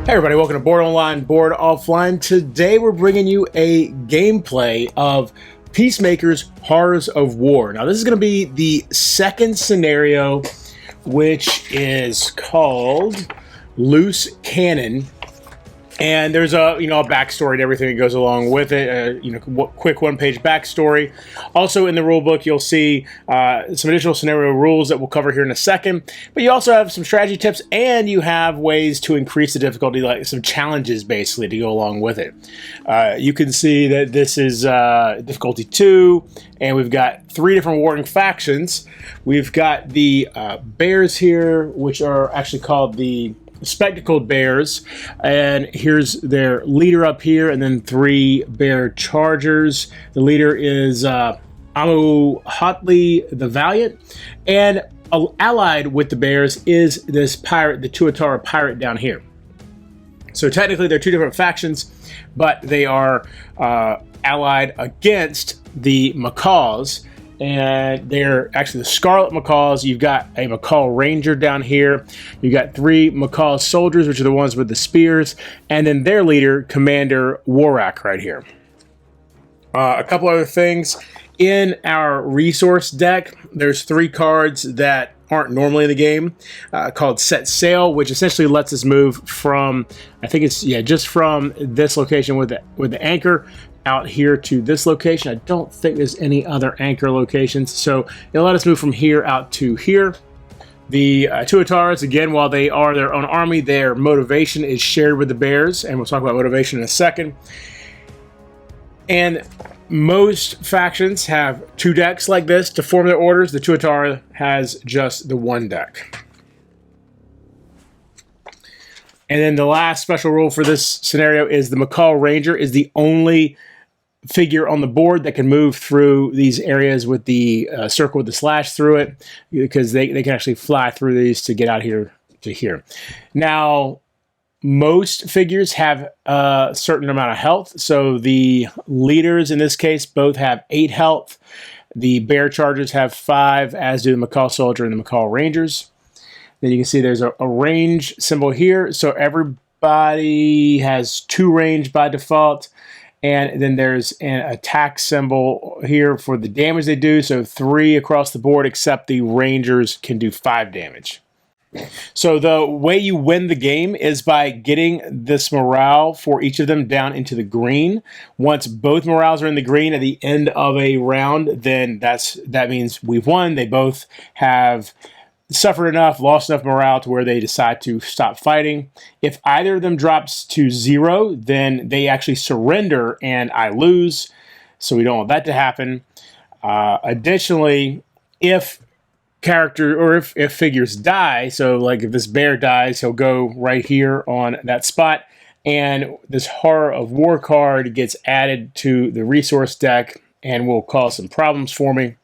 Hey everybody, welcome to Board Online, Board Offline. Today we're bringing you a gameplay of Peacemakers, Horrors of War. Now this is going to be the second scenario, which is called Loose Cannon. And there's a backstory and everything that goes along with it. Quick one-page backstory. Also in the rule book, you'll see some additional scenario rules that we'll cover here in a second. But you also have some strategy tips, and you have ways to increase the difficulty, like some challenges basically to go along with it. You can see that this is difficulty 2, and we've got 3 different warring factions. We've got the bears here, which are actually called the Spectacled Bears, and here's their leader up here, and then 3 bear chargers. The leader is Amu Hotley the Valiant, and allied with the bears is this pirate, the Tuatara pirate down here. So technically they're 2 different factions, but they are allied against the macaws. And they're actually the Scarlet Macaws. You've got a Macaw Ranger down here. You've got 3 Macaw Soldiers, which are the ones with the spears. And then their leader, Commander Warak, right here. A couple other things. In our resource deck, there's 3 cards that aren't normally in the game, called Set Sail, which essentially lets us move from, I think it's, just from this location with the anchor out here to this location. I don't think there's any other anchor locations, so it'll let us move from here out to here. The Tuataras, again, while they are their own army, their motivation is shared with the bears, and we'll talk about motivation in a second. And most factions have 2 decks like this to form their orders. The Tuatara has just the 1 deck. And then the last special rule for this scenario is the Macaw Ranger is the only figure on the board that can move through these areas with the circle with the slash through it, because they can actually fly through these to get out here to here. Now, most figures have a certain amount of health, so the leaders in this case both have 8 health. The bear chargers have 5, as do the Macaw Soldier and the Macaw Rangers. Then you can see there's a range symbol here, so everybody has 2 range by default. And then there's an attack symbol here for the damage they do. So 3 across the board, except the Rangers can do 5 damage. So the way you win the game is by getting this morale for each of them down into the green. Once both morales are in the green at the end of a round, then that means we've won. They both have suffered enough, lost enough morale to where they decide to stop fighting. If either of them drops to 0, then they actually surrender and I lose. So we don't want that to happen. Additionally, if figures die, so like if this bear dies, he'll go right here on that spot, and this Horror of War card gets added to the resource deck and will cause some problems for me.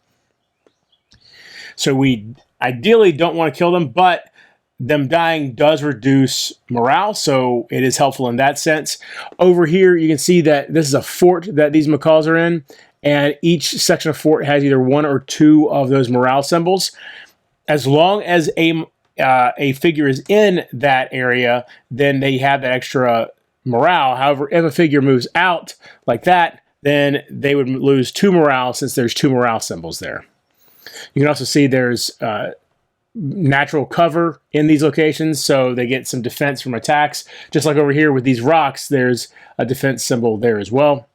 So we ideally don't want to kill them, but them dying does reduce morale, so it is helpful in that sense. Over here, you can see that this is a fort that these macaws are in, and each section of fort has either 1 or 2 of those morale symbols. As long as a figure is in that area, then they have that extra morale. However, if a figure moves out like that, then they would lose 2 morale since there's 2 morale symbols there. You can also see there's natural cover in these locations, so they get some defense from attacks. Just like over here with these rocks, there's a defense symbol there as well.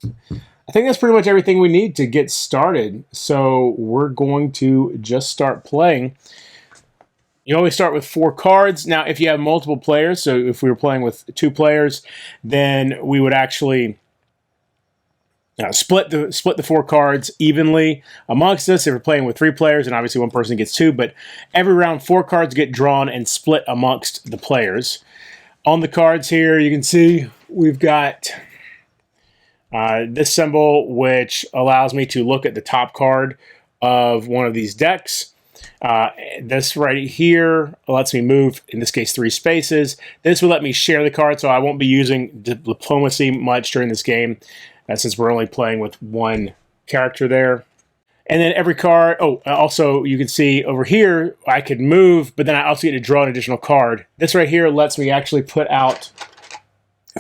I think that's pretty much everything we need to get started, so we're going to just start playing. You always start with 4 cards. Now, if you have multiple players, so if we were playing with 2 players, then we would actually split the 4 cards evenly amongst us. If we're playing with 3 players, and obviously 1 person gets 2, but every round 4 cards get drawn and split amongst the players. On the cards here, you can see we've got this symbol, which allows me to look at the top card of one of these decks. This right here lets me move, in this case, 3 spaces. This will let me share the card, so I won't be using diplomacy much during this game, since we're only playing with 1 character there. And then every card, oh, also you can see over here, I could move, but then I also get to draw an additional card. This right here lets me actually put out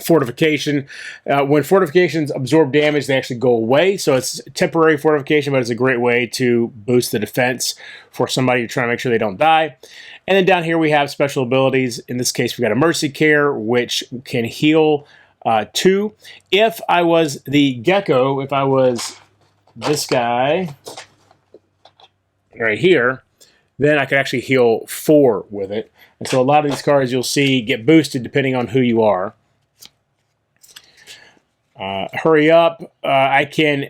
fortification. When fortifications absorb damage, they actually go away. So it's temporary fortification, but it's a great way to boost the defense for somebody trying to make sure they don't die. And then down here we have special abilities. In this case, we got a Mercy Care, which can heal 2. If I was the Gecko, if I was this guy right here, then I could actually heal 4 with it. And so a lot of these cards you'll see get boosted depending on who you are. Hurry up. I can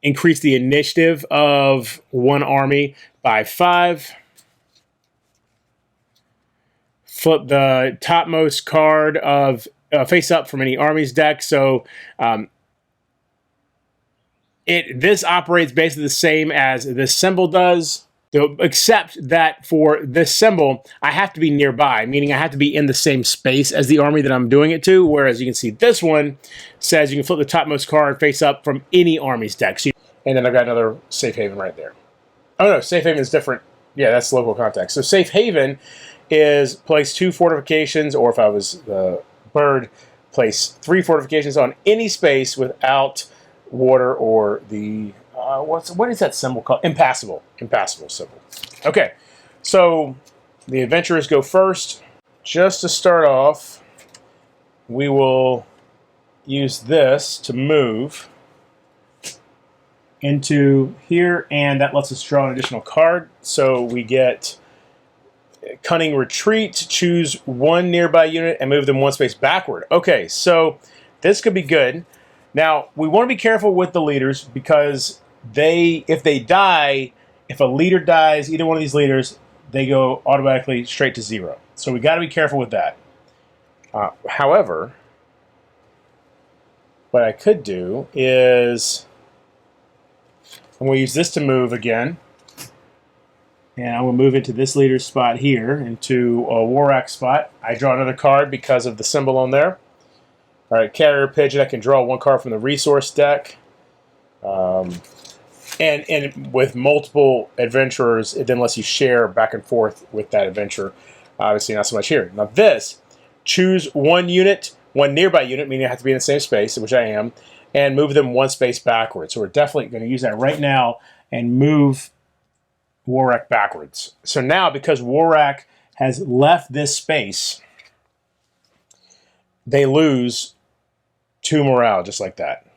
increase the initiative of one army by 5. Flip the topmost card of face up from any army's deck. So this operates basically the same as this symbol does, except that for this symbol, I have to be nearby, meaning I have to be in the same space as the army that I'm doing it to, whereas you can see this one says you can flip the topmost card face up from any army's deck. So and then I've got another Safe Haven right there. Oh no, Safe Haven is different. Yeah, that's local context. So Safe Haven is place 2 fortifications, or if I was the bird, place 3 fortifications on any space without water or the what is that symbol called? Impassable symbol. Okay, so the adventurers go first. Just to start off, we will use this to move into here, and that lets us draw an additional card. So we get Cunning Retreat, choose 1 nearby unit and move them 1 space backward. Okay, so this could be good. Now, we want to be careful with the leaders because if they die, if a leader dies, either one of these leaders, they go automatically straight to 0. So we got to be careful with that. However, what I could do is I'm going to use this to move again. And I'm going to move into this leader's spot here, into a Warrack spot. I draw another card because of the symbol on there. All right, Carrier Pigeon, I can draw 1 card from the resource deck. And with multiple adventurers, it then lets you share back and forth with that adventurer. Obviously, not so much here. Now this, choose 1 unit, 1 nearby unit, meaning I have to be in the same space, which I am, and move them 1 space backwards. So we're definitely going to use that right now and move Warrack backwards. So now, because Warrack has left this space, they lose 2 morale, just like that.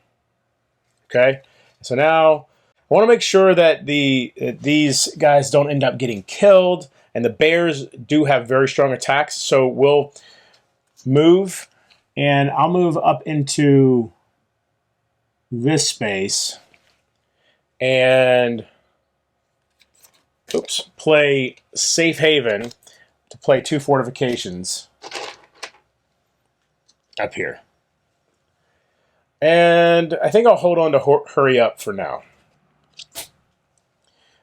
Okay? So now I want to make sure that these guys don't end up getting killed, and the bears do have very strong attacks, so we'll move, and I'll move up into this space, and play Safe Haven to play 2 fortifications up here. And I think I'll hold on to Hurry Up for now.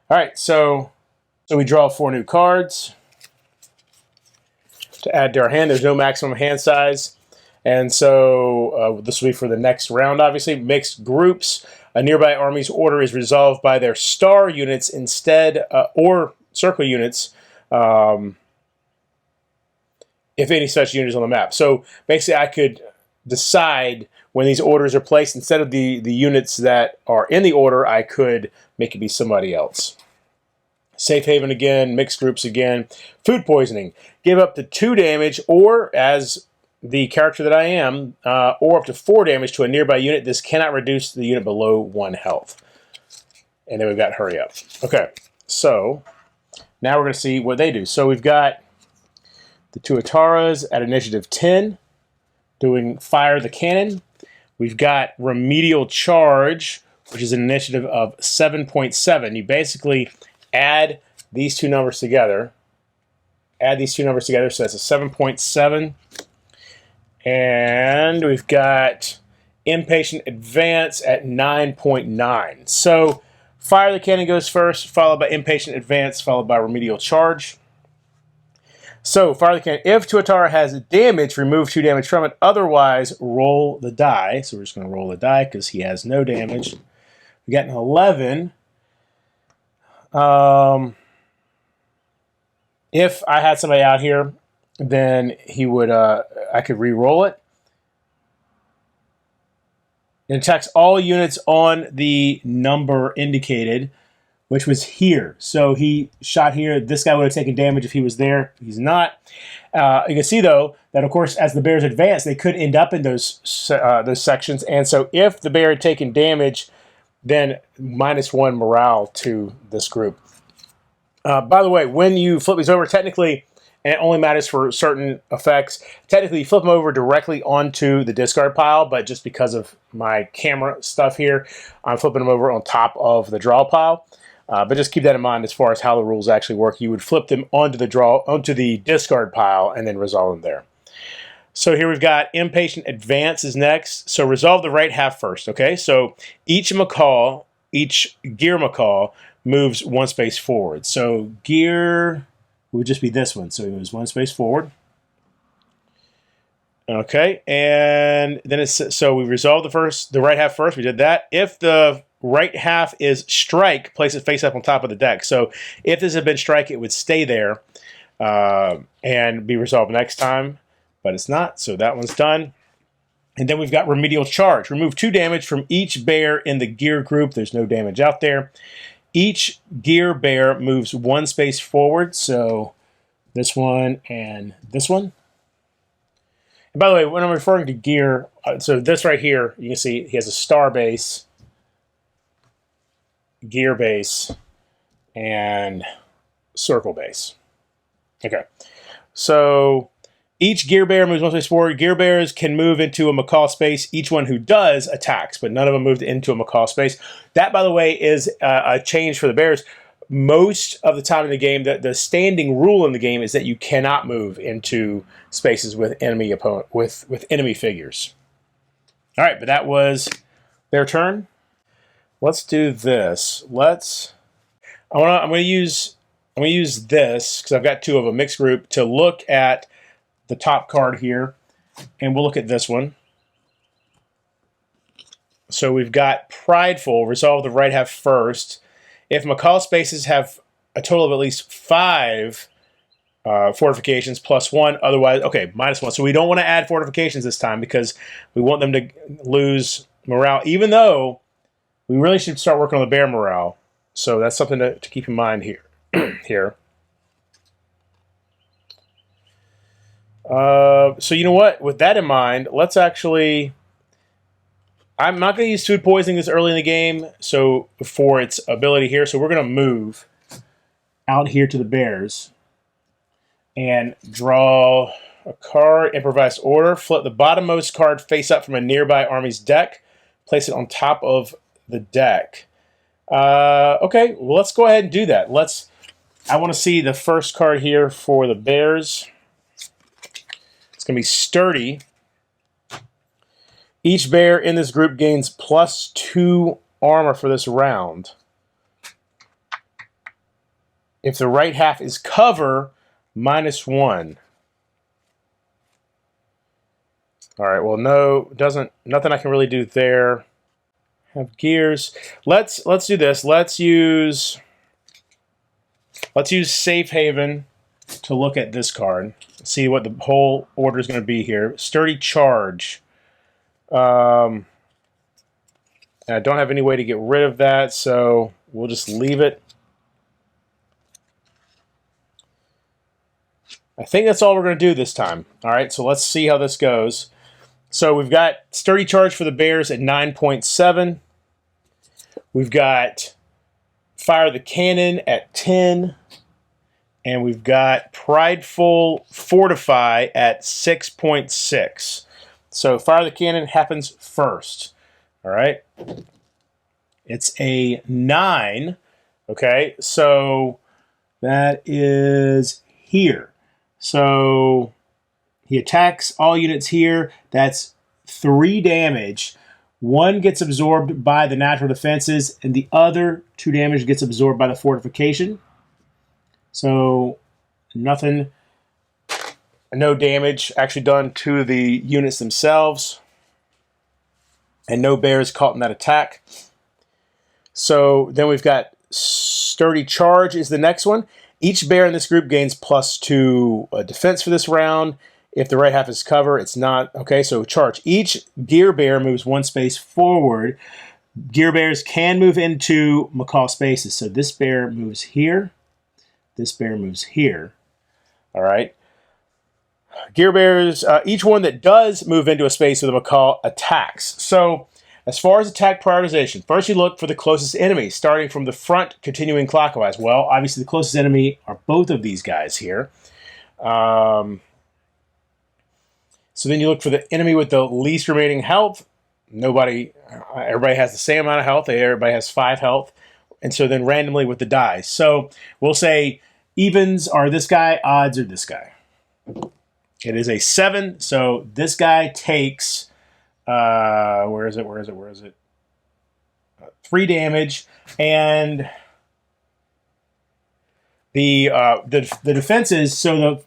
All right, so we draw 4 new cards to add to our hand. There's no maximum hand size. And so this will be for the next round, obviously. Mixed groups. A nearby army's order is resolved by their star units instead, or circle units, if any such unit is on the map. So basically I could decide when these orders are placed, instead of the units that are in the order, I could make it be somebody else. Safe Haven again, mixed groups again. Food poisoning. Give up to 2 damage, or as the character that I am, or up to 4 damage to a nearby unit. This cannot reduce the unit below 1 health. And then we've got Hurry Up. Okay, so now we're going to see what they do. So we've got the Tuataras at initiative 10, doing Fire the Cannon. We've got Remedial Charge, which is an initiative of 7.7. You basically add these 2 numbers together. So that's a 7.7. And we've got Impatient Advance at 9.9. So Fire the Cannon goes first, followed by Impatient Advance, followed by Remedial Charge. So Fire the Cannon, if Tuatara has damage, remove 2 damage from it. Otherwise, roll the die. So we're just going to roll the die because he has no damage. We got an 11. If I had somebody out here, then he would. I could re-roll it. It attacks all units on the number indicated, which was here. So he shot here. This guy would have taken damage if he was there. He's not. You can see, though, that, of course, as the bears advance, they could end up in those sections. And so if the bear had taken damage, then -1 morale to this group. By the way, when you flip these over, technically, and it only matters for certain effects, technically you flip them over directly onto the discard pile, but just because of my camera stuff here, I'm flipping them over on top of the draw pile. But just keep that in mind as far as how the rules actually work. You would flip them onto the discard pile and then resolve them there. So here we've got Impatient Advance is next. So resolve the right half first, okay? So each gear macaw moves 1 space forward. So gear would just be this one. So he moves 1 space forward. Okay, and then so we resolved the right half first. We did that. If the right half is strike, place it face up on top of the deck. So if this had been strike, it would stay there and be resolved next time, but it's not. So that one's done. And then we've got Remedial Charge. Remove 2 damage from each bear in the gear group. There's no damage out there. Each gear bear moves 1 space forward. So this one and this one. And by the way, when I'm referring to gear, so this right here, you can see he has a star base, gear base, and circle base. Okay. So each gear bear moves 1 space forward. Gear bears can move into a macaw space. Each one who does attacks, but none of them moved into a macaw space. That, by the way, is a change for the bears. Most of the time in the game, the standing rule in the game is that you cannot move into spaces with enemy figures. All right, but that was their turn. Let's do this. I'm gonna use this because I've got 2 of a mixed group to look at the top card here, and we'll look at this one. So we've got Prideful. Resolve the right half first. If macaw spaces have a total of at least 5 fortifications +1, otherwise, okay, -1. So we don't want to add fortifications this time because we want them to lose morale, even though we really should start working on the bear morale. So that's something to keep in mind here. So you know what? With that in mind, let's actually... I'm not going to use food poisoning this early in the game so for its ability here. So we're going to move out here to the bears and draw a card, improvised order. Flip the bottommost card face up from a nearby army's deck. Place it on top of the deck. Okay, well, let's go ahead and do that. I want to see the first card here for the bears. It's going to be Sturdy. Each bear in this group gains +2 armor for this round. If the right half is cover, -1. All right, well, nothing I can really do there. Have gears. Let's do this. Let's use Safe Haven to look at this card. See what the whole order is going to be here. Sturdy Charge. And I don't have any way to get rid of that, so we'll just leave it. I think that's all we're going to do this time. All right, so let's see how this goes. So we've got Sturdy Charge for the bears at 9.7. We've got Fire the Cannon at 10. And we've got Prideful Fortify at 6.6. So Fire the Cannon happens first. All right. It's a 9. Okay, so that is here. So he attacks all units here. That's 3 damage. 1 gets absorbed by the natural defenses, and the other 2 damage gets absorbed by the fortification. So nothing, no damage actually done to the units themselves, and no bears caught in that attack. So then we've got Sturdy Charge is the next one. Each bear in this group gains +2 defense for this round. If the right half is cover, it's not. Okay, so Charge. Each gear bear moves 1 space forward. Gear bears can move into macaw spaces. So this bear moves here. This bear moves here. All right. Gear bears, each one that does move into a space with a macaw attacks. So as far as attack prioritization, first you look for the closest enemy, starting from the front, continuing clockwise. Well, obviously the closest enemy are both of these guys here. So then you look for the enemy with the least remaining health. Everybody has the same amount of health. Everybody has 5 health. And so then randomly with the dice. So we'll say evens are this guy, odds are this guy. It is a 7, so this guy takes, where is it? 3 damage, and the defenses, so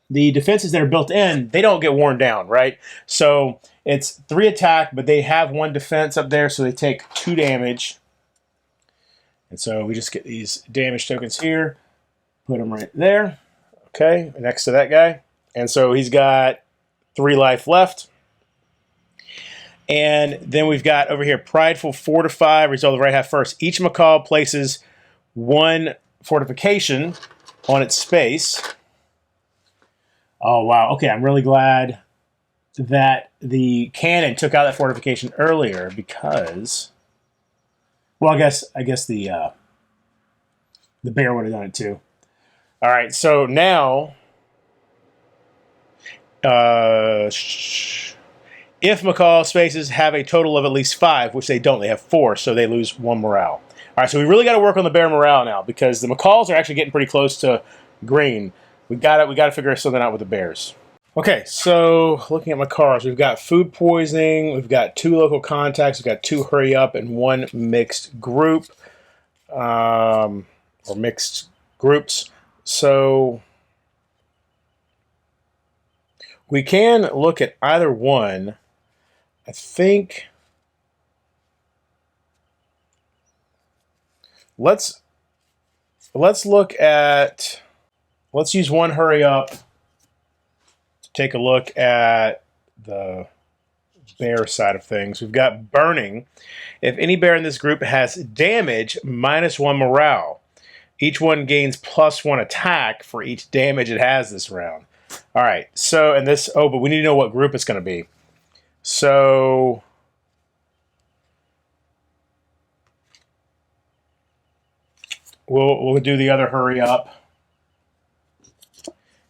the defenses that are built in, they don't get worn down, right? So it's 3 attack, but they have 1 defense up there, so they take 2 damage. And so we just get these damage tokens here, put them right there, okay, next to that guy. And so he's got 3 life left. And then we've got over here, Prideful Fortify, resolve the right half first. Each macaw places 1 fortification on its space. Oh, wow. Okay, I'm really glad that the cannon took out that fortification earlier because, well, I guess the bear would have done it too. All right, so now, if macaw spaces have a total of at least 5, which they don't, they have 4, so they lose 1 morale. All right, so we really got to work on the bear morale now because the macaws are actually getting pretty close to green. We got to figure something out with the bears. Okay, so looking at my cards, we've got food poisoning, we've got 2 local contacts, we've got 2 hurry up, and 1 mixed group, or mixed groups. So we can look at either one. I think let's look at, let's use 1 hurry up to take a look at the bear side of things. We've got burning. If any bear in this group has damage, -1 morale. Each one gains +1 attack for each damage it has this round. All right, so, and this, oh, but we need to know what group it's going to be. So, we'll do the other hurry up.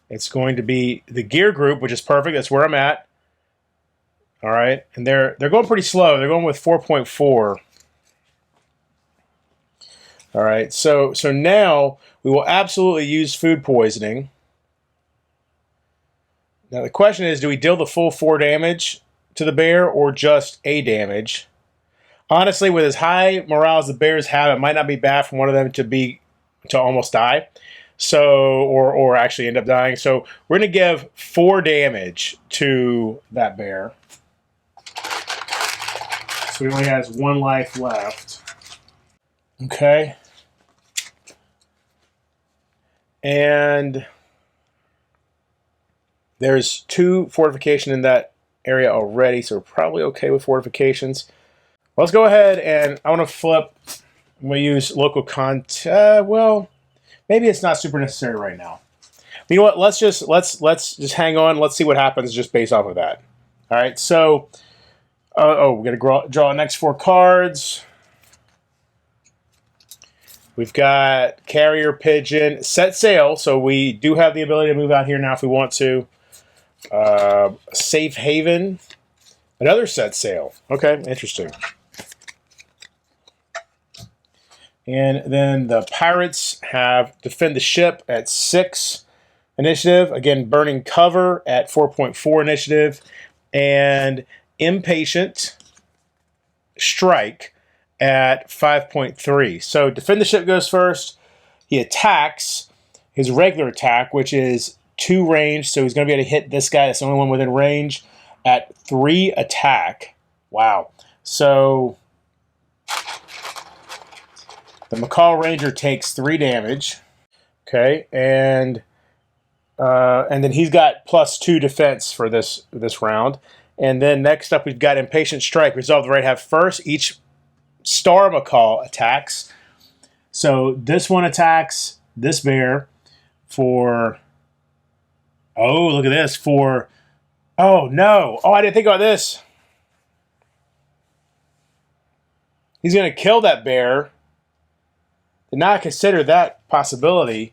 It's going to be the gear group, which is perfect. That's where I'm at. All right, and they're going pretty slow. They're going with 4.4. All right, so now we will absolutely use food poisoning. Now the question is, do we deal the full 4 damage to the bear or just a damage? Honestly, with as high morale as the bears have, it might not be bad for one of them to almost die. So, or actually end up dying. So we're going to give 4 damage to that bear. So he only has 1 life left. Okay. And there's 2 fortification in that area already, so we're probably okay with fortifications. Let's go ahead and I want to flip. I'm going to use local well, maybe it's not super necessary right now. You know what? Let's just hang on. Let's see what happens just based off of that. All right. So, we're going to draw the next 4 cards. We've got Carrier Pigeon, Set Sail, so we do have the ability to move out here now if we want to. Safe Haven, another Set Sail. Okay, interesting. And then the Pirates have Defend the Ship at 6 initiative. Again, Burning Cover at 4.4 initiative. And Impatient Strike at 5.3. So Defend the Ship goes first. He attacks his regular attack, which is 2 range. So he's going to be able to hit this guy. That's the only one within range at 3 attack. Wow. So The Macaw Ranger takes 3 damage. Okay, and then he's got +2 defense for this round. And then next up, we've got Impatient Strike. Resolve the right half first. Each star macaw attacks. So this one attacks this bear for... Oh, look at this. Oh, no. Oh, I didn't think about this. He's going to kill that bear. Did not consider that possibility.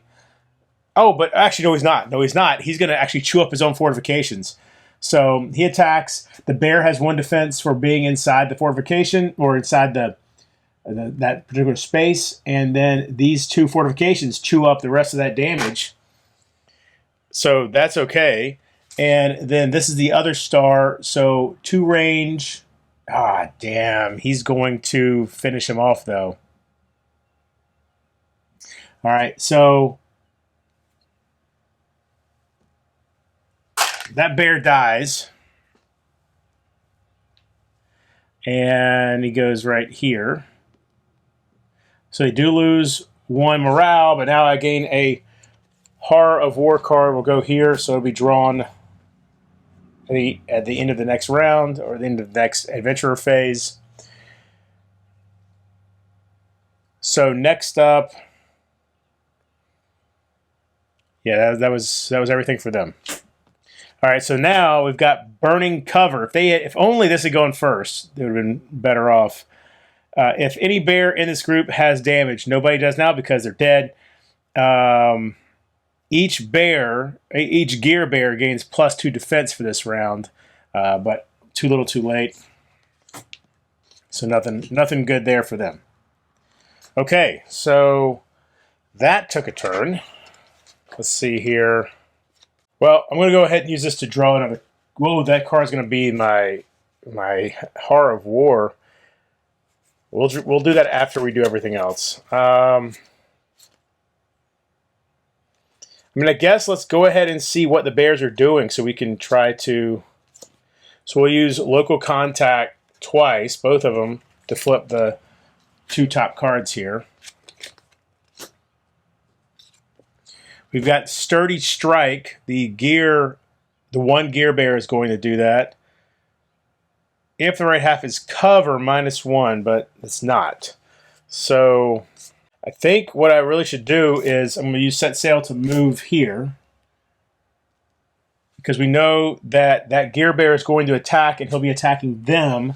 Oh, but actually, no, he's not. No, he's not. He's going to actually chew up his own fortifications. So he attacks. The bear has 1 defense for being inside the fortification or inside that particular space. And then these 2 fortifications chew up the rest of that damage. So that's okay. And then this is the other star. So 2 range. Ah, damn. He's going to finish him off, though. All right, so that bear dies. And he goes right here. So they do lose 1 morale, but now I gain a Horror of War card. Will go here, so it'll be drawn at the end of the next round or the end of the next adventurer phase. So next up, yeah, that was everything for them. All right, so now we've got Burning Cover. If only this had gone first, they would have been better off. If any bear in this group has damage, nobody does now because they're dead. Each gear bear gains +2 defense for this round, but too little, too late. So nothing good there for them. Okay, so that took a turn. Let's see here. Well, I'm going to go ahead and use this to draw another. Whoa, that card's going to be my Horror of War. We'll do that after we do everything else. I mean, I guess let's go ahead and see what the bears are doing so we can try to... So we'll use Local Contact twice, both of them, to flip the 2 top cards here. We've got Sturdy Strike. The 1 gear bear is going to do that. If the right half is cover, -1, but it's not. So I think what I really should do is I'm going to use Set Sail to move here. Because we know that gear bear is going to attack, and he'll be attacking them.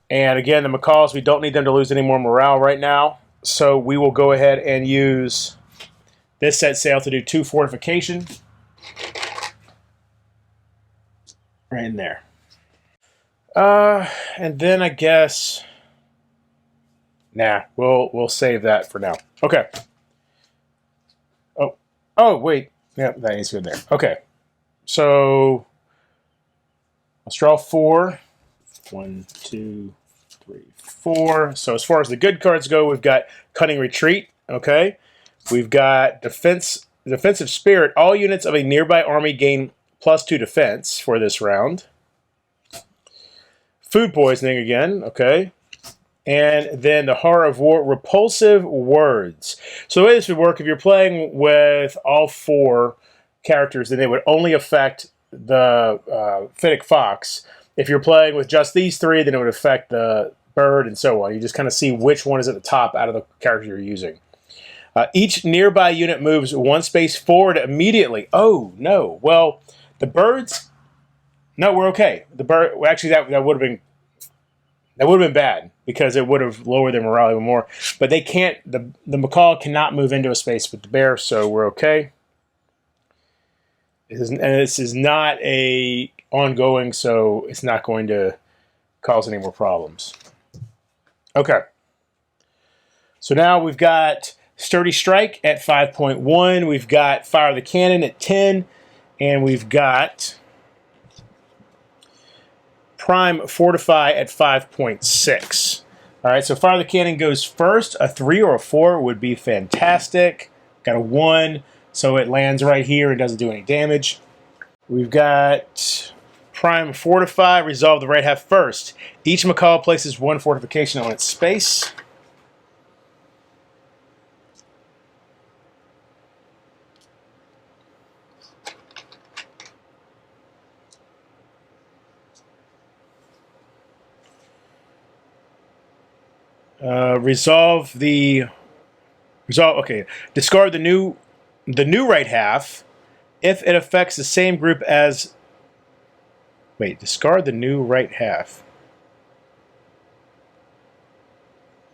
And again, the macaws, we don't need them to lose any more morale right now. So we will go ahead and use this Set Sail to do 2 fortification. Right in there. And then I guess... Nah, we'll save that for now. Okay. Oh, wait. Yeah, that is good there. Okay. So let's draw 4. 1, 2, 3, 4. So as far as the good cards go, we've got Cunning Retreat. Okay. We've got Defensive Spirit. All units of a nearby army gain +2 defense for this round. Food Poisoning again. Okay. And then the Horror of War, Repulsive Words. So the way this would work, if you're playing with all 4 characters, then they would only affect the Fennec Fox. If you're playing with just these 3, then it would affect the bird and so on. You just kind of see which one is at the top out of the character you're using. Each nearby unit moves 1 space forward immediately. Oh, no. Well, the birds... No, we're okay. The bird... Well, actually, that would have been bad because it would have lowered their morale even more. But they can't... The macaw cannot move into a space with the bear, so we're okay. And this is not a ongoing, so it's not going to cause any more problems. Okay. So now we've got Sturdy Strike at 5.1. We've got Fire the Cannon at 10. And we've got Prime Fortify at 5.6. All right, so Fire the Cannon goes first. A 3 or a 4 would be fantastic. Got a 1, so it lands right here and doesn't do any damage. We've got Prime Fortify, resolve the right half first. Each macaw places 1 fortification on its space. Okay, discard the new right half if it affects the same group as. Wait, discard the new right half.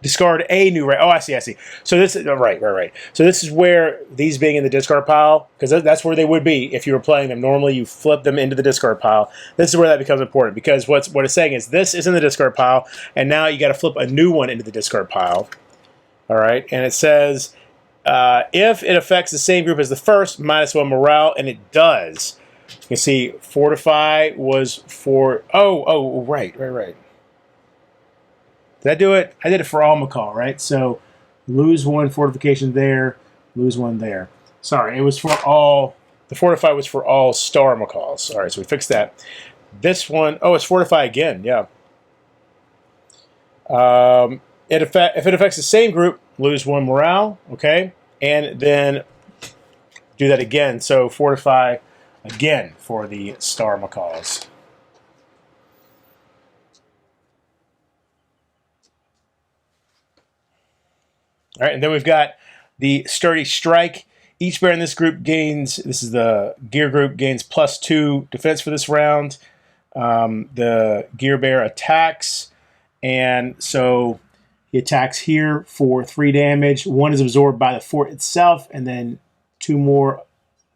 Discard a new right. Oh, I see. So this is right. So this is where these being in the discard pile, because that's where they would be if you were playing them. Normally, you flip them into the discard pile. This is where that becomes important, because what it's saying is this is in the discard pile, and now you got to flip a new one into the discard pile. All right, and it says if it affects the same group as the first, -1 morale, and it does. You can see fortify was for right. Did I do it? I did it for all McCall, right? So lose 1 fortification there, lose 1 there. Sorry, it was for all. The fortify was for all star McCalls. All right, so we fixed that. This one, it's fortify again. Yeah. If it affects the same group, lose 1 morale. Okay, and then do that again. So fortify again for the star McCalls. All right, and then we've got the Sturdy Strike. Each bear in this group gains, this is the gear group, gains +2 defense for this round. The gear bear attacks, and so he attacks here for 3 damage. 1 is absorbed by the fort itself, and then 2 more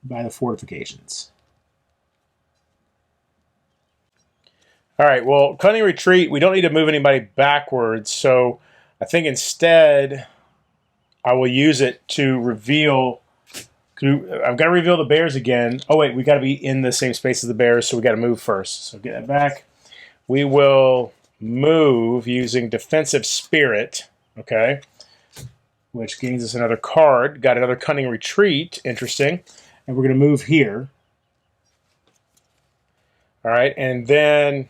by the fortifications. All right, well, cunning retreat, we don't need to move anybody backwards, so I think instead I will use it to reveal. I've got to reveal the bears again. Oh, wait, we got to be in the same space as the bears, so we got to move first. So get that back. We will move using Defensive Spirit, okay, which gains us another card. Got another Cunning Retreat. Interesting. And we're going to move here. All right, and then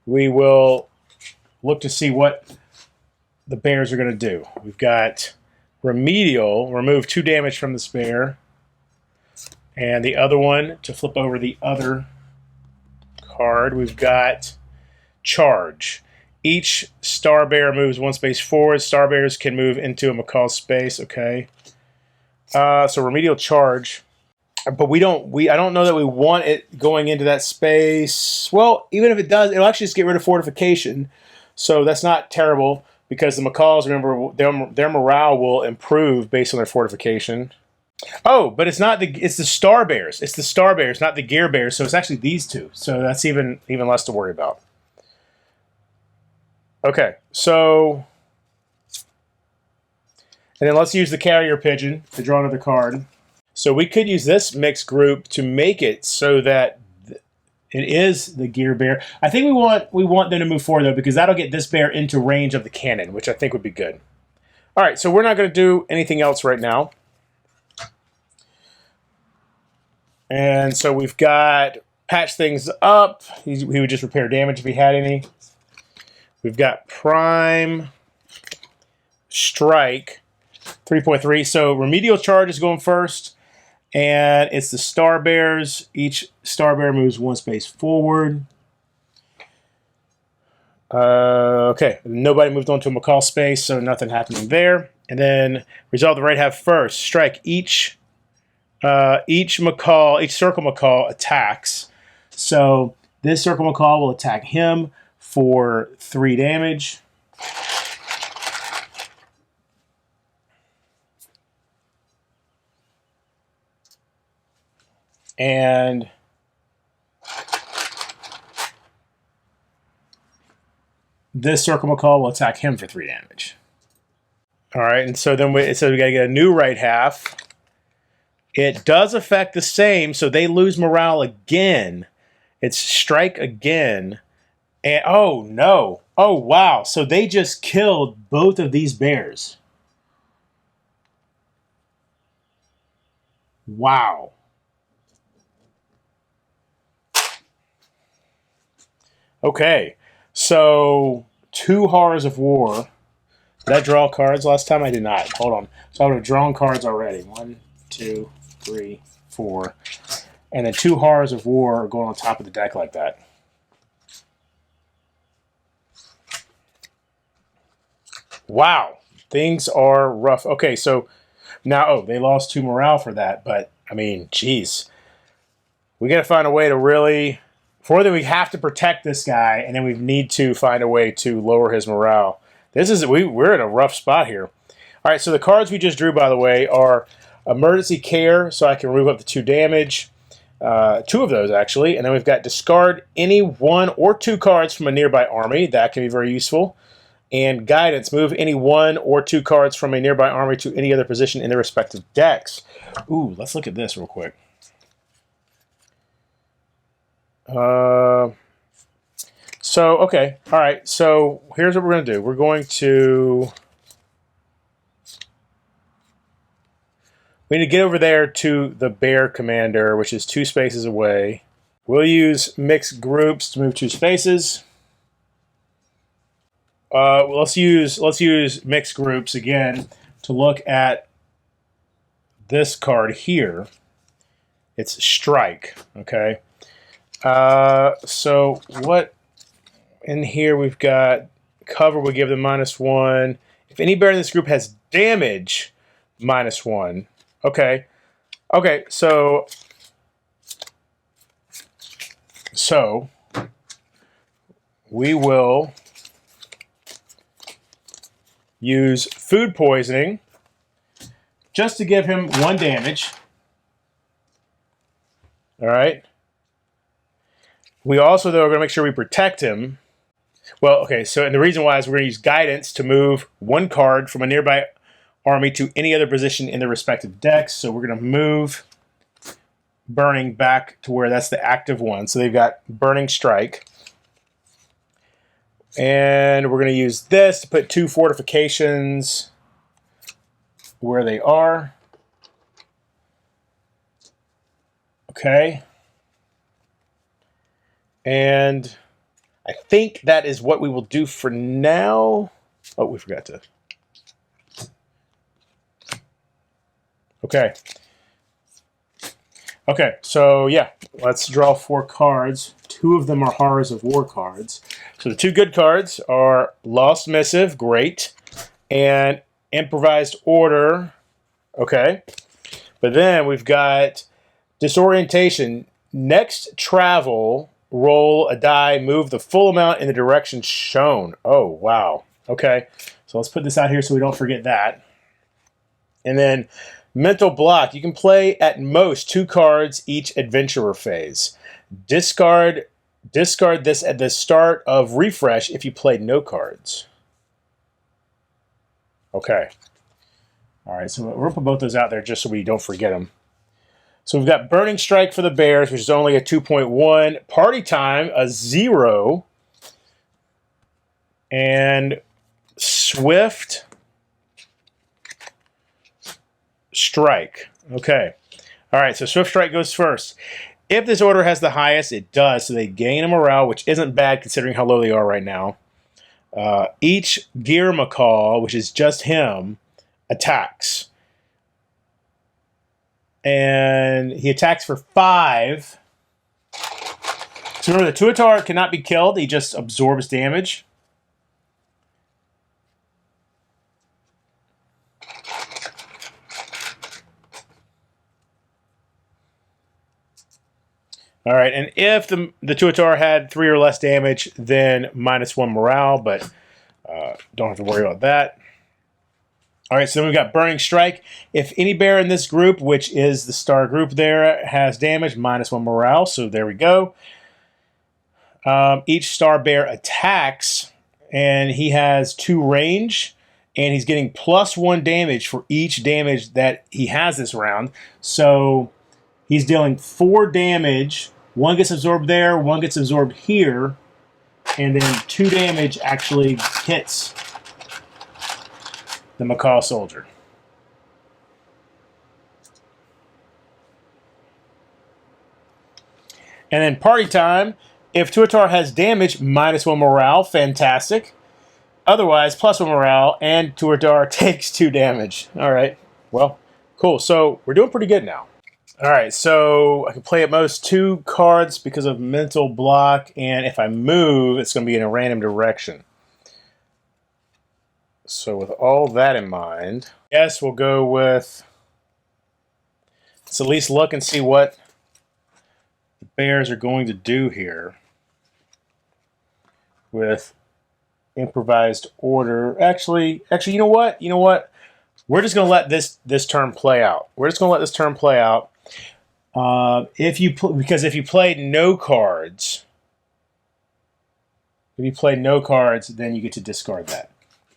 we will look to see what the bears are going to do. We've got Remedial, remove 2 damage from this bear, and the other one to flip over the other card. We've got Charge. Each star bear moves 1 space forward. Star bears can move into a McCall space. Okay. So Remedial Charge, but I don't know that we want it going into that space. Well, even if it does, it'll actually just get rid of fortification, so that's not terrible. Because the McCalls, remember, their morale will improve based on their fortification. Oh, but it's the Star Bears. It's the Star Bears, not the Gear Bears. So it's actually these 2. So that's even less to worry about. Okay, so and then let's use the Carrier Pigeon to draw another card. So we could use this mixed group to make it so that it is the Gear Bear. I think we want them to move forward, though, because that'll get this bear into range of the cannon, which I think would be good. All right, so we're not going to do anything else right now. And so we've got patch things up. He would just repair damage if he had any. We've got Prime Strike 3.3. So Remedial Charge is going first. And it's the Star Bears. Each Star Bear moves 1 space forward. Okay, nobody moved on to a McCall space, so nothing happening there. And then resolve the right half first. Strike each circle McCall attacks. So this circle McCall will attack him for 3 damage. And this circle McCall will attack him for 3 damage. All right, and so then we got to get a new right half. It does affect the same, so they lose morale again. It's strike again. And oh no. Oh wow. So they just killed both of these bears. Wow. Okay, so 2 Horrors of War. Did I draw cards last time? I did not. Hold on. So I would have drawn cards already. 1, 2, 3, 4. And then 2 Horrors of War are going on top of the deck like that. Wow, things are rough. Okay, so now, oh, they lost 2 morale for that, but I mean, geez. We got to find a way to really, for that we have to protect this guy, and then we need to find a way to lower his morale. This is, we're in a rough spot here. All right, so the cards we just drew, by the way, are Emergency Care, so I can remove up to 2 damage. 2 of those, actually. And then we've got Discard any 1 or 2 cards from a nearby army. That can be very useful. And Guidance, move any 1 or 2 cards from a nearby army to any other position in their respective decks. Ooh, let's look at this real quick. So, okay. All right. So here's what we're going to do. We're going to... We need to get over there to the Bear Commander, which is 2 spaces away. We'll use Mixed Groups to move 2 spaces. Let's use Mixed Groups again to look at this card here. It's Strike, okay? So what in here we've got cover will give them -1. If any bear in this group has damage, -1. Okay. Okay, so we will use Food Poisoning just to give him 1 damage. All right. We also, though, are going to make sure we protect him. Well, okay, so and the reason why is we're going to use Guidance to move 1 card from a nearby army to any other position in their respective decks. So we're going to move Burning back to where that's the active one. So they've got Burning Strike. And we're going to use this to put 2 fortifications where they are. Okay. And I think that is what we will do for now. Oh, we forgot to. Okay. Okay, so yeah, let's draw 4 cards. 2 of them are Horrors of War cards. So the 2 good cards are Lost Missive, great, and Improvised Order, okay. But then we've got Disorientation. Next travel, roll a die, move the full amount in the direction shown. Oh, wow. Okay, so let's put this out here so we don't forget that. And then Mental Block. You can play at most 2 cards each adventurer phase. Discard this at the start of refresh if you played no cards. Okay. All right, so we're going to put both those out there just so we don't forget them. So we've got Burning Strike for the Bears, which is only a 2.1. Party Time, a 0. And Swift Strike. Okay. All right, so Swift Strike goes first. If this order has the highest, it does. So they gain a morale, which isn't bad considering how low they are right now. Each Gear Macaw, which is just him, attacks. And he attacks for 5. So remember, the Tuatar cannot be killed. He just absorbs damage. All right, and if the Tuatar had 3 or less damage, then -1 morale, but don't have to worry about that. All right, so then we've got Burning Strike. If any bear in this group, which is the star group there, has damage, -1 morale, so there we go. Each star bear attacks, and he has 2 range, and he's getting +1 damage for each damage that he has this round. So he's dealing 4 damage. 1 gets absorbed there, 1 gets absorbed here, and then 2 damage actually hits the Macaw Soldier. And then Party Time. If Tuatar has damage, -1 morale, fantastic. Otherwise, +1 morale, and Tuatar takes 2 damage. All right, well, cool. So we're doing pretty good now. All right, so I can play at most 2 cards because of Mental Block, and if I move, it's going to be in a random direction. So with all that in mind, yes, we'll go with, let's at least look and see what the Bears are going to do here with improvised order. Actually, you know what? You know what? We're just going to let this turn play out. We're just going to let this turn play out. Because if you played no cards, then you get to discard that.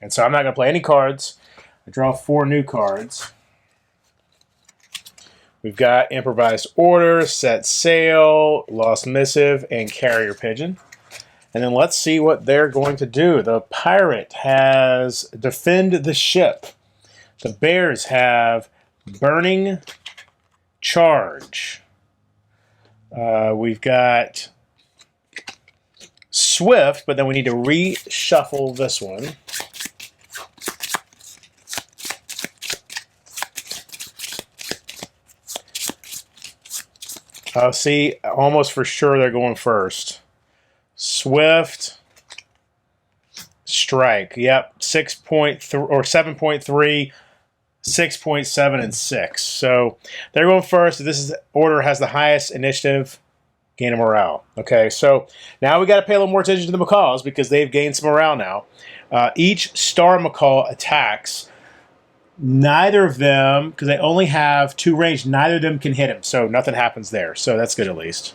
And so I'm not going to play any cards. I draw 4 new cards. We've got improvised order, set sail, lost missive, and carrier pigeon. And then let's see what they're going to do. The pirate has defend the ship. The Bears have burning charge. We've got swift, but then we need to reshuffle this one. See, almost for sure they're going first. Swift, strike. Yep, 6.3 or 7.3, 6.7, and 6. So they're going first. This order has the highest initiative, gain of morale. Okay, so now we got to pay a little more attention to the macaws because they've gained some morale now. Each star macaw attacks. Neither of them, because they only have 2 range, neither of them can hit him. So nothing happens there. So that's good at least.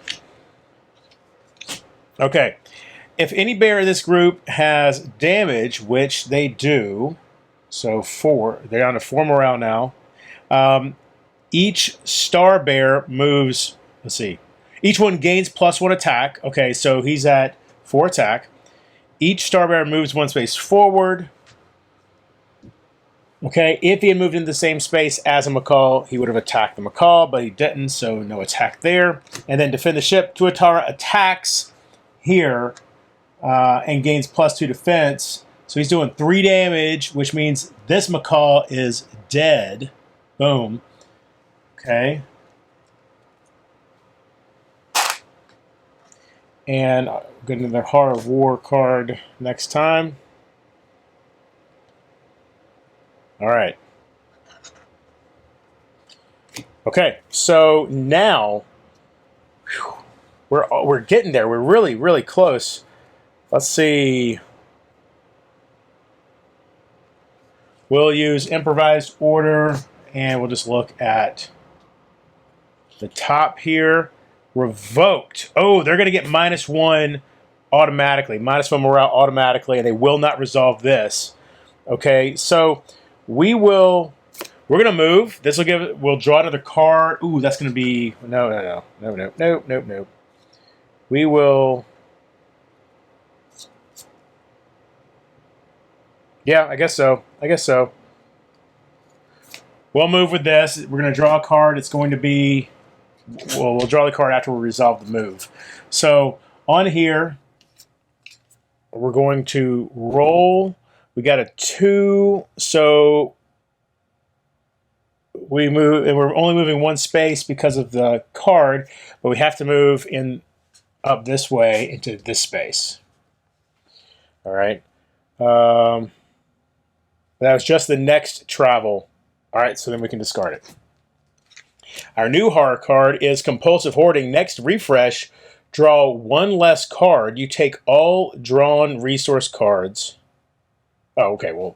Okay. If any bear in this group has damage, which they do, so 4, they're down to 4 morale now. Each star bear moves, let's see, each one gains +1 attack. Okay, so he's at 4 attack. Each star bear moves 1 space forward. Okay, if he had moved into the same space as a macaw, he would have attacked the macaw, but he didn't, so no attack there. And then defend the ship. Tuatara attacks here and gains +2 defense. So he's doing 3 damage, which means this macaw is dead. Boom. Okay. And I'll get into their Heart of War card next time. All right. Okay, so now we're getting there. We're really, really close. Let's see. We'll use improvised order, and we'll just look at the top here. Revoked. Oh, they're going to get -1 automatically. -1 morale automatically, and they will not resolve this. Okay, so we're going to move. This will we'll draw another card. Ooh, that's going to be, no. We will, yeah, I guess so. We'll move with this. We're going to draw a card. It's going to be, well, we'll draw the card after we resolve the move. So on here, we're going to roll. We got a 2, so we move, and we're only moving 1 space because of the card, but we have to move up this way into this space. All right. That was just the next travel. All right, so then we can discard it. Our new horror card is Compulsive Hoarding. Next refresh, draw 1 less card. You take all drawn resource cards. Oh, okay, well,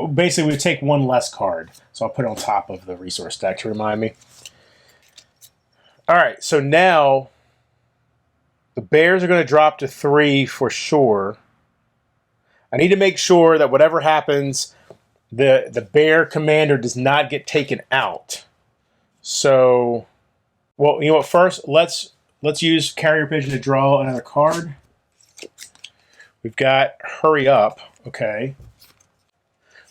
basically we take 1 less card. So I'll put it on top of the resource deck to remind me. All right, so now the bears are going to drop to 3 for sure. I need to make sure that whatever happens, the bear commander does not get taken out. So, well, you know what? First, let's use Carrier Pigeon to draw another card. We've got Hurry Up. Okay.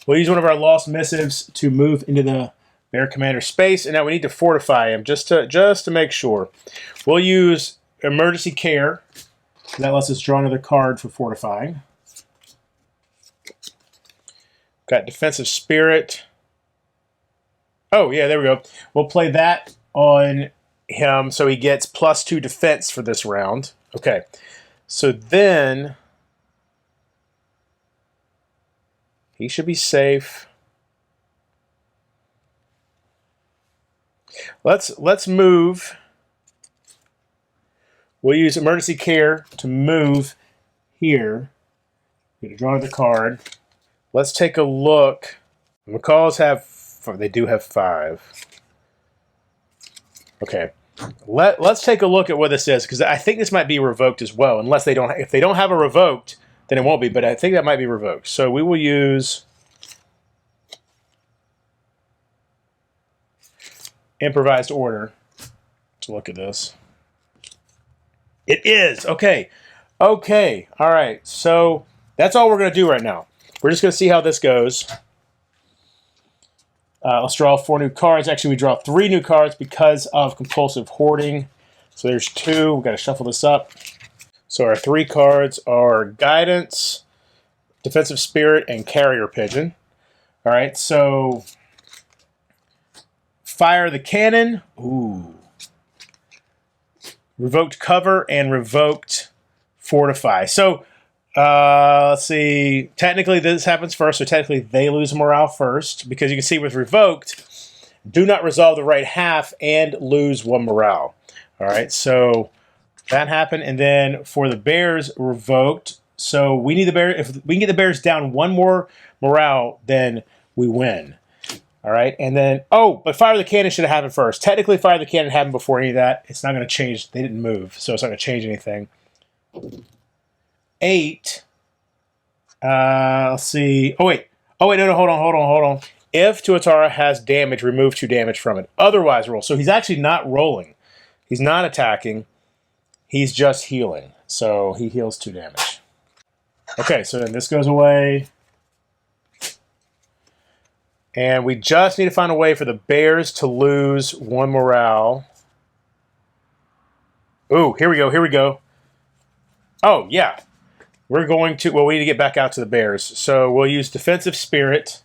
We'll use one of our lost missives to move into the bear commander space, and now we need to fortify him just to make sure. We'll use Emergency Care. That lets us draw another card for fortifying. Got Defensive Spirit. Oh, yeah, there we go. We'll play that on him so he gets +2 defense for this round. Okay. So then He should be safe. Let's move. We'll use emergency care to move here. We're going to draw the card. Let's take a look. Macaws have, they do have 5. Okay. Let's take a look at what this is, because I think this might be revoked as well. Unless they don't, if they don't have a revoked, then it won't be. But I think that might be revoked. So we will use improvised order to look at this. It is okay. Okay. All right. So that's all we're going to do right now. We're just going to see how this goes. Let's draw 4 new cards. Actually, we draw 3 new cards because of compulsive hoarding. So there's 2. We've got to shuffle this up. So our 3 cards are Guidance, Defensive Spirit, and Carrier Pigeon. All right, so Fire the Cannon. Ooh. Revoked Cover and Revoked Fortify. So let's see. Technically, this happens first, so technically they lose morale first, because you can see with Revoked, do not resolve the right half and lose 1 morale. All right, so that happened, and then for the Bears, Revoked. So we need the Bears. If we can get the Bears down 1 more morale, then we win. All right, and then but Fire the Cannon should have happened first. Technically, Fire the Cannon happened before any of that. It's not going to change. They didn't move, so it's not going to change anything. 8. Let's see. Oh wait, no, hold on. If Tuatara has damage, remove 2 damage from it. Otherwise, roll. So he's actually not rolling. He's not attacking. He's just healing. So he heals 2 damage. Okay, so then this goes away. And we just need to find a way for the Bears to lose 1 morale. Ooh, here we go. Oh, yeah. We're going to, we need to get back out to the Bears. So we'll use Defensive Spirit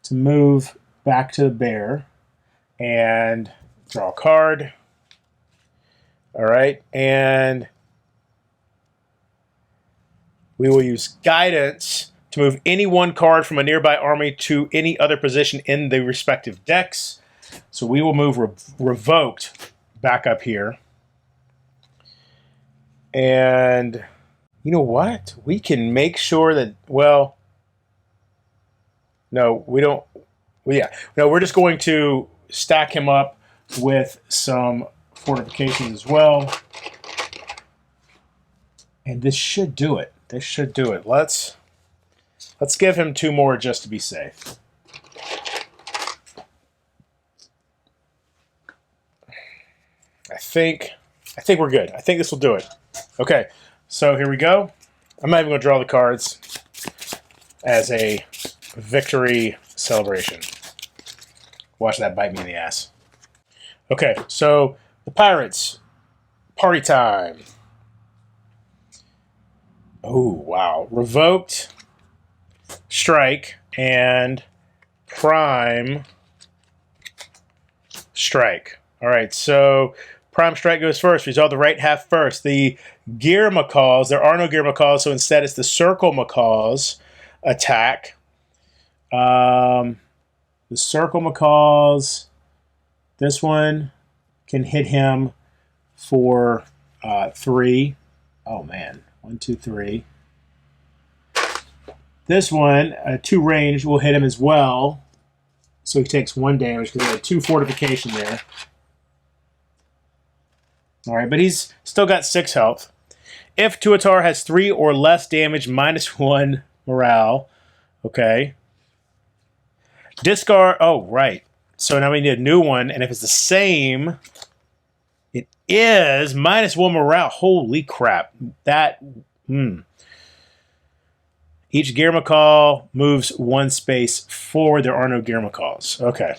to move back to the Bear. And draw a card. All right. And we will use Guidance to move any 1 card from a nearby army to any other position in the respective decks. So we will move Revoked back up here. And you know what? We can make sure that, well, no, we don't. Well, yeah. No, we're just going to stack him up with some fortifications as well. And this should do it. This should do it. Let's give him 2 more just to be safe. I think we're good. I think this will do it. Okay, so here we go. I'm not even going to draw the cards as a victory celebration. Watch that bite me in the ass. Okay, so the Pirates, party time. Oh, wow. Revoked Strike and Prime Strike. All right, so Prime Strike goes first. Resolve the right half first. The Gear Macaws, there are no Gear Macaws, so instead it's the Circle Macaws attack. The Circle Macaws, this one can hit him for 3. Oh, man. 1, 2, 3. This one, 2 range, will hit him as well. So he takes 1 damage because he had 2 fortification there. All right, but he's still got 6 health. If Tuatara has 3 or less damage, -1 morale. Okay. Discard. Oh, right. So now we need a new one. And if it's the same, it is -1 morale. Holy crap. That. Each Gear Macaw moves 1 space forward. There are no Gear Macaws. Okay.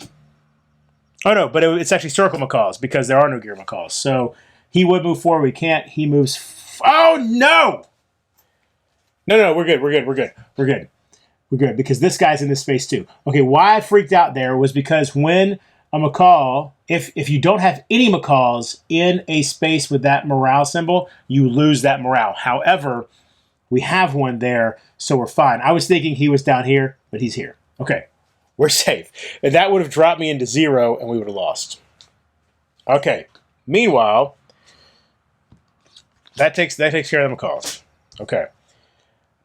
Oh, no, but it's actually Circle Macaws because there are no Gear Macaws. So he would move forward. We can't. He moves. Oh, no! No, we're good. We're good because this guy's in this space too. Okay, why I freaked out there was because when a macaw, if you don't have any macaws in a space with that morale symbol, you lose that morale. However, We have one there, so we're fine. I was thinking he was down here, but he's here. Okay, we're safe. And that would have dropped me into 0, and we would have lost. Okay, meanwhile, that takes care of the macaws. Okay.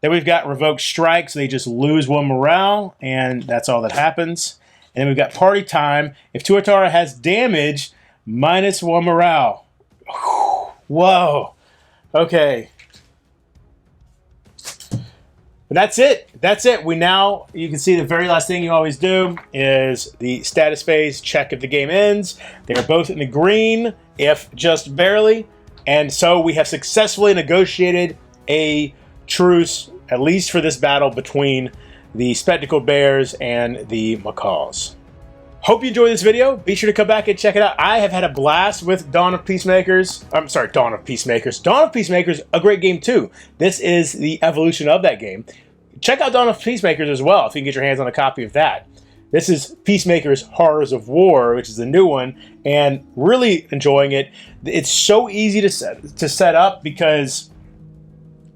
Then we've got revoked strikes. They just lose 1 morale, and that's all that happens. And then we've got party time. If Tuatara has damage, -1 morale. Whoa. Okay. But that's it. That's it. You can see the very last thing you always do is the status phase. Check if the game ends. They are both in the green, if just barely. And so we have successfully negotiated a truce, at least for this battle, between the Spectacled Bears and the Macaws. Hope you enjoyed this video. Be sure to come back and check it out. I have had a blast with Dawn of Peacemakers. I'm sorry, Dawn of Peacemakers. Dawn of Peacemakers, a great game too. This is the evolution of that game. Check out Dawn of Peacemakers as well if you can get your hands on a copy of that. This is Peacemakers Horrors of War, which is the new one, and really enjoying it. It's so easy to set up because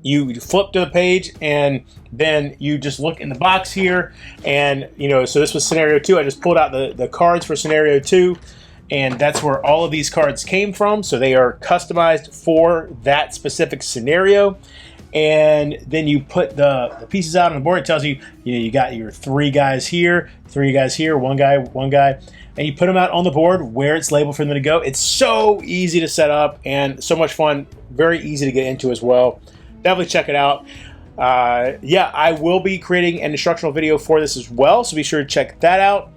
you flip to the page and then you just look in the box here, and so this was scenario 2. I just pulled out the cards for scenario 2, and that's where all of these cards came from. So they are customized for that specific scenario. And then you put the pieces out on the board. It tells you, you got your 3 guys here, 3 guys here, one guy, and you put them out on the board where it's labeled for them to go. It's so easy to set up and so much fun, very easy to get into as well. Definitely check it out. Yeah, I will be creating an instructional video for this as well, so be sure to check that out.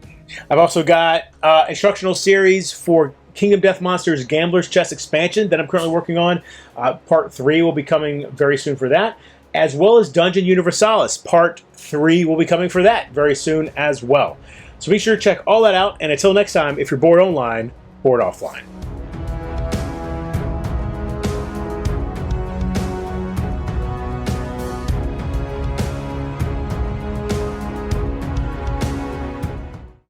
I've also got instructional series for Kingdom Death Monsters Gambler's Chest expansion that I'm currently working on. Part 3 will be coming very soon for that, as well as Dungeon Universalis. Part 3 will be coming for that very soon as well. So be sure to check all that out, and until next time, if you're bored online, board offline.